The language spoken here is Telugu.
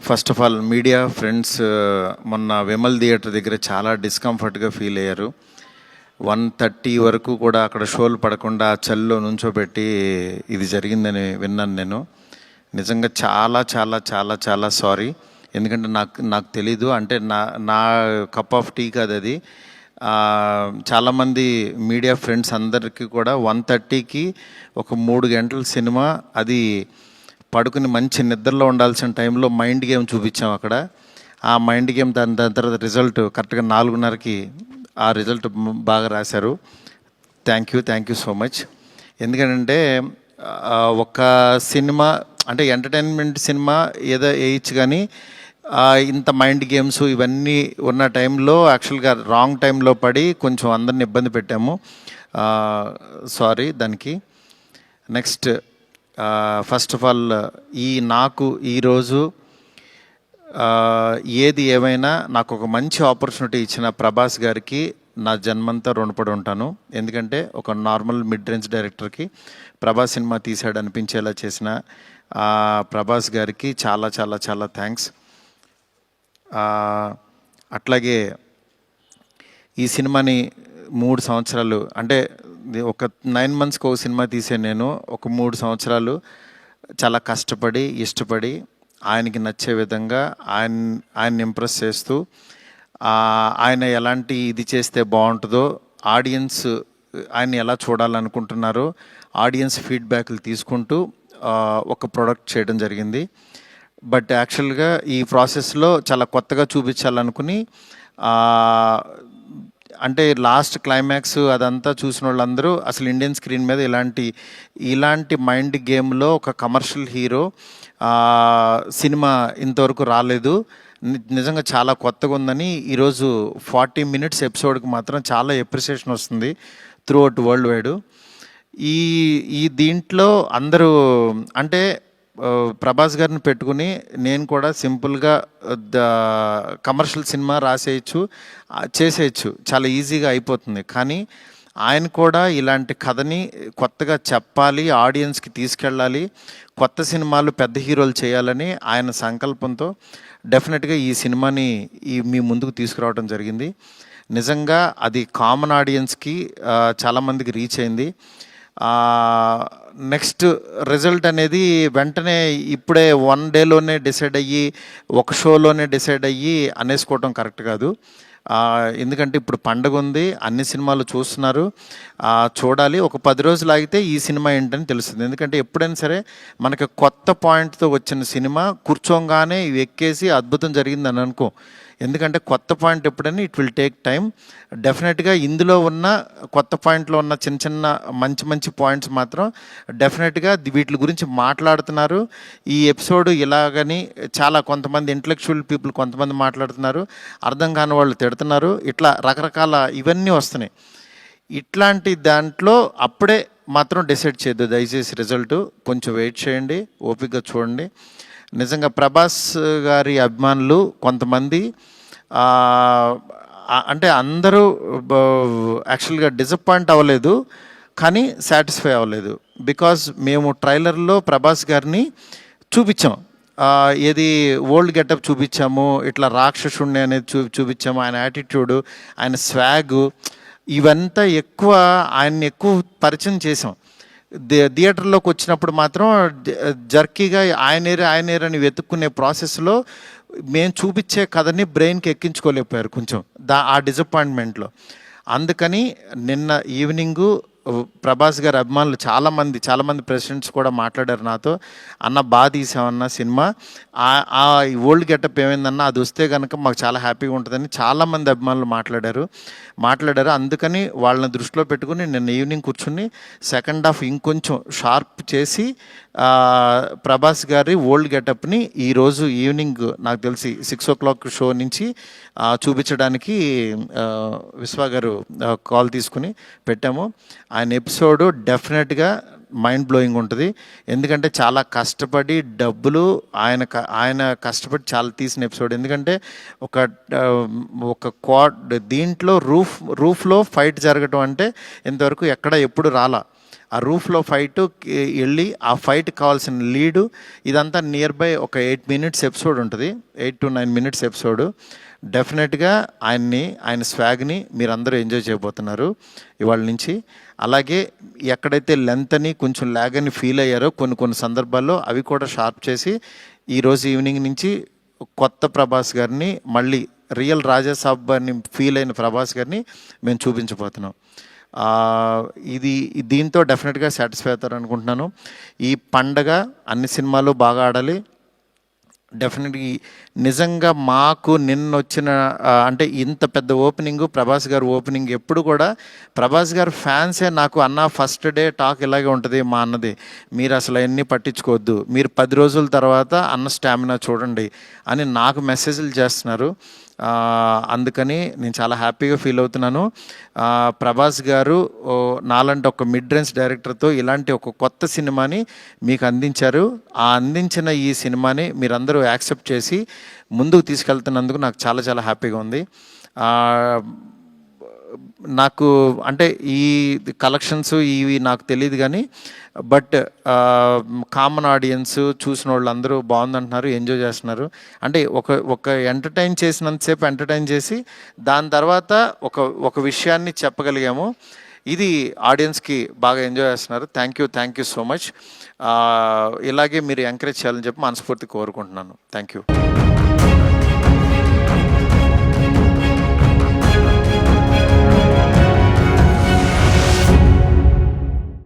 First of all media friends మొన్న విమల్ థియేటర్ దగ్గర చాలా డిస్కంఫర్ట్గా ఫీల్ అయ్యారు. 1:30 వరకు కూడా అక్కడ షోలు పడకుండా చల్లో నుంచోబెట్టి ఇది జరిగిందని విన్నాను నేను. నిజంగా చాలా చాలా చాలా చాలా సారీ. ఎందుకంటే నాకు తెలీదు, అంటే నా కప్ ఆఫ్ టీ కాదు అది. చాలామంది మీడియా ఫ్రెండ్స్ అందరికీ కూడా 1:30కి ఒక 3 గంటల సినిమా, అది పడుకుని మంచి నిద్రలో ఉండాల్సిన టైంలో మైండ్ గేమ్ చూపించాం అక్కడ. ఆ మైండ్ గేమ్ దాని తర్వాత రిజల్ట్ కరెక్ట్గా 4:30కి ఆ రిజల్ట్ బాగా రాశారు. Thank you so much. ఎందుకంటే ఒక సినిమా అంటే ఎంటర్టైన్మెంట్ సినిమా ఏదో వేయచ్చు, కానీ ఇంత మైండ్ గేమ్స్ ఇవన్నీ ఉన్న టైంలో యాక్చువల్గా రాంగ్ టైంలో పడి కొంచెం అందరిని ఇబ్బంది పెట్టాము. సారీ దానికి. నెక్స్ట్ ఫస్ట్ ఆఫ్ ఆల్ నాకు ఈరోజు ఏది ఏమైనా నాకు ఒక మంచి ఆపర్చునిటీ ఇచ్చిన ప్రభాస్ గారికి నా జన్మంతా రుణపడి ఉంటాను. ఎందుకంటే ఒక నార్మల్ మిడ్ రేంజ్ డైరెక్టర్కి ప్రభాస్ సినిమా తీసాడు అనిపించేలా చేసిన ప్రభాస్ గారికి చాలా చాలా చాలా థ్యాంక్స్. అట్లాగే ఈ సినిమాని 3 సంవత్సరాలు, అంటే ఒక 9 మంత్స్కి ఒక సినిమా తీసే నేను ఒక 3 సంవత్సరాలు చాలా కష్టపడి ఇష్టపడి ఆయనకి నచ్చే విధంగా ఆయన్ని ఇంప్రెస్ చేస్తూ, ఆయన ఎలాంటి ఇది చేస్తే బాగుంటుందో, ఆడియన్స్ ఆయన ఎలా చూడాలనుకుంటున్నారో ఆడియన్స్ ఫీడ్బ్యాక్లు తీసుకుంటూ ఒక ప్రోడక్ట్ చేయడం జరిగింది. బట్ యాక్చువల్గా ఈ ప్రాసెస్లో చాలా కొత్తగా చూపించాలనుకుని, అంటే లాస్ట్ క్లైమాక్స్ అదంతా చూసిన వాళ్ళందరూ అసలు ఇండియన్ స్క్రీన్ మీద ఇలాంటి మైండ్ గేమ్లో ఒక కమర్షియల్ హీరో సినిమా ఇంతవరకు రాలేదు, నిజంగా చాలా కొత్తగా ఉందని ఈరోజు 40 మినిట్స్ ఎపిసోడ్కి మాత్రం చాలా ఎప్రిసియేషన్ వస్తుంది త్రూ అవుట్ వరల్డ్ వైడ్. ఈ దీంట్లో అందరూ అంటే ప్రభాస్ గారిని పెట్టుకుని నేను కూడా సింపుల్గా కమర్షియల్ సినిమా రాసేయచ్చు, చేసేయచ్చు, చాలా ఈజీగా అయిపోతుంది. కానీ ఆయన కూడా ఇలాంటి కథని కొత్తగా చెప్పాలి, ఆడియన్స్కి తీసుకెళ్ళాలి, కొత్త సినిమాలు పెద్ద హీరోలు చేయాలని ఆయన సంకల్పంతో డెఫినెట్గా ఈ సినిమాని మీ ముందుకు తీసుకురావడం జరిగింది. నిజంగా అది కామన్ ఆడియన్స్కి చాలామందికి రీచ్ అయింది. నెక్స్ట్ రిజల్ట్ అనేది వెంటనే ఇప్పుడే 1 డేలోనే డిసైడ్ అయ్యి ఒక షోలోనే డిసైడ్ అయ్యి అనేసుకోవటం కరెక్ట్ కాదు. ఎందుకంటే ఇప్పుడు పండగ ఉంది, అన్ని సినిమాలు చూస్తున్నారు, చూడాలి. ఒక 10 రోజులు ఆగితే ఈ సినిమా ఏంటని తెలుస్తుంది. ఎందుకంటే ఎప్పుడైనా సరే మనకి కొత్త పాయింట్తో వచ్చిన సినిమా కూర్చోగానే ఎక్కేసి అద్భుతం జరిగిందని అనుకో. ఎందుకంటే కొత్త పాయింట్ ఎప్పుడైనా ఇట్ విల్ టేక్ టైం. డెఫినెట్గా ఇందులో ఉన్న కొత్త పాయింట్లో ఉన్న చిన్న మంచి పాయింట్స్ మాత్రం డెఫినెట్గా వీటి గురించి మాట్లాడుతున్నారు. ఈ ఎపిసోడ్ ఇలాగని చాలా కొంతమంది ఇంటలెక్చువల్ పీపుల్ కొంతమంది మాట్లాడుతున్నారు, అర్థం కాని వాళ్ళు తిడుతున్నారు, ఇట్లా రకరకాల ఇవన్నీ వస్తున్నాయి. ఇట్లాంటి దాంట్లో అప్పుడే మాత్రం డిసైడ్ చేయొద్దు దయచేసి. రిజల్ట్ కొంచెం వెయిట్ చేయండి, ఓపికగా చూడండి. నిజంగా ప్రభాస్ గారి అభిమానులు కొంతమంది అంటే అందరూ యాక్చువల్గా డిసప్పాయింట్ అవ్వలేదు, కానీ సాటిస్ఫై అవ్వలేదు. బికాజ్ మేము ట్రైలర్లో ప్రభాస్ గారిని చూపించాం, ఏది ఓల్డ్ గెటప్ చూపించాము, ఇట్లా రాక్షసుణ్ణి అనేది చూపించాము, ఆయన యాటిట్యూడ్, ఆయన స్వాగ్, ఇవంతా ఆయన్ని ఎక్కువ పరిచయం చేసాం. థియేటర్లోకి వచ్చినప్పుడు మాత్రం జర్కీగా ఆయనేరని వెతుక్కునే ప్రాసెస్లో మేము చూపించే కథని బ్రెయిన్కి ఎక్కించుకోలేకపోయారు కొంచెం ఆ డిసప్పాయింట్మెంట్లో. అందుకని నిన్న ఈవినింగు ప్రభాస్ గారి అభిమానులు చాలామంది ప్రెసిడెంట్స్ కూడా మాట్లాడారు నాతో, అన్న బాగా తీసామన్న సినిమా, ఆ ఓల్డ్ గెటప్ ఏమైందన్నా అది వస్తే కనుక మాకు చాలా హ్యాపీగా ఉంటుందని చాలామంది అభిమానులు మాట్లాడారు. అందుకని వాళ్ళని దృష్టిలో పెట్టుకుని నిన్న ఈవినింగ్ కూర్చుని సెకండ్ హాఫ్ ఇంకొంచెం షార్ప్ చేసి ప్రభాస్ గారి ఓల్డ్ గెటప్ని ఈరోజు ఈవినింగ్ నాకు తెలిసి 6 o'clock షో నుంచి చూపించడానికి విశ్వ గారు కాల్ తీసుకుని పెట్టాము. ఆయన ఎపిసోడు డెఫినెట్గా మైండ్ బ్లోయింగ్ ఉంటుంది. ఎందుకంటే చాలా కష్టపడి డబ్బులు ఆయన కష్టపడి చాలా తీసిన ఎపిసోడ్. ఎందుకంటే ఒక దీంట్లో రూఫ్లో ఫైట్ జరగటం అంటే ఇంతవరకు ఎప్పుడు రాలా. ఆ రూఫ్లో ఫైట్ వెళ్ళి ఆ ఫైట్ కావాల్సిన లీడు ఇదంతా నియర్ బై ఒక 8 minutes ఎపిసోడ్ ఉంటుంది, 8 to 9 minutes ఎపిసోడ్. డెఫినెట్గా ఆయన స్వాగ్ని మీరందరూ ఎంజాయ్ చేయబోతున్నారు ఇవాళ నుంచి. అలాగే ఎక్కడైతే లెంత్ అని కొంచెం ల్యాగ్ అని ఫీల్ అయ్యారో కొన్ని సందర్భాల్లో అవి కూడా షార్ప్ చేసి ఈరోజు ఈవినింగ్ నుంచి కొత్త ప్రభాస్ గారిని, మళ్ళీ రియల్ రాజాసాబ్ అని ఫీల్ అయిన ప్రభాస్ గారిని మేము చూపించబోతున్నాం. దీంతో డెఫినెట్గా సాటిస్ఫై అవుతారు అనుకుంటున్నాను. ఈ పండగ అన్ని సినిమాలు బాగా ఆడాలి. డెఫినెట్గా నిజంగా మాకు నిన్న వచ్చిన అంటే ఇంత పెద్ద ఓపెనింగ్, ప్రభాస్ గారు ఓపెనింగ్ ఎప్పుడు కూడా ప్రభాస్ గారు ఫ్యాన్సే నాకు అన్న ఫస్ట్ డే టాక్ ఇలాగే ఉంటుంది మా అన్నది, మీరు అసలు అవన్నీ పట్టించుకోవద్దు, మీరు 10 రోజుల తర్వాత అన్న స్టామినా చూడండి అని నాకు మెసేజ్లు చేస్తున్నారు. అందుకని నేను చాలా హ్యాపీగా ఫీల్ అవుతున్నాను. ప్రభాస్ గారు నాలాంటి ఒక మిడ్ రేంజ్ డైరెక్టర్తో ఇలాంటి ఒక కొత్త సినిమాని మీకు అందించారు. అందించిన ఈ సినిమాని మీరందరూ యాక్సెప్ట్ చేసి ముందుకు తీసుకెళ్తున్నందుకు నాకు చాలా చాలా హ్యాపీగా ఉంది. నాకు అంటే ఈ కలెక్షన్స్ ఇవి నాకు తెలియదు కానీ బట్ కామన్ ఆడియన్స్ చూసిన వాళ్ళు అందరూ బాగుందంటున్నారు, ఎంజాయ్ చేస్తున్నారు. అంటే ఒక ఎంటర్టైన్ చేసినంతసేపు ఎంటర్టైన్ చేసి దాని తర్వాత ఒక విషయాన్ని చెప్పగలిగాము. ఇది ఆడియన్స్కి బాగా ఎంజాయ్ చేస్తున్నారు. Thank you so much. ఇలాగే మీరు ఎంకరేజ్ చేయాలని చెప్పి మనస్ఫూర్తి కోరుకుంటున్నాను. Thank you.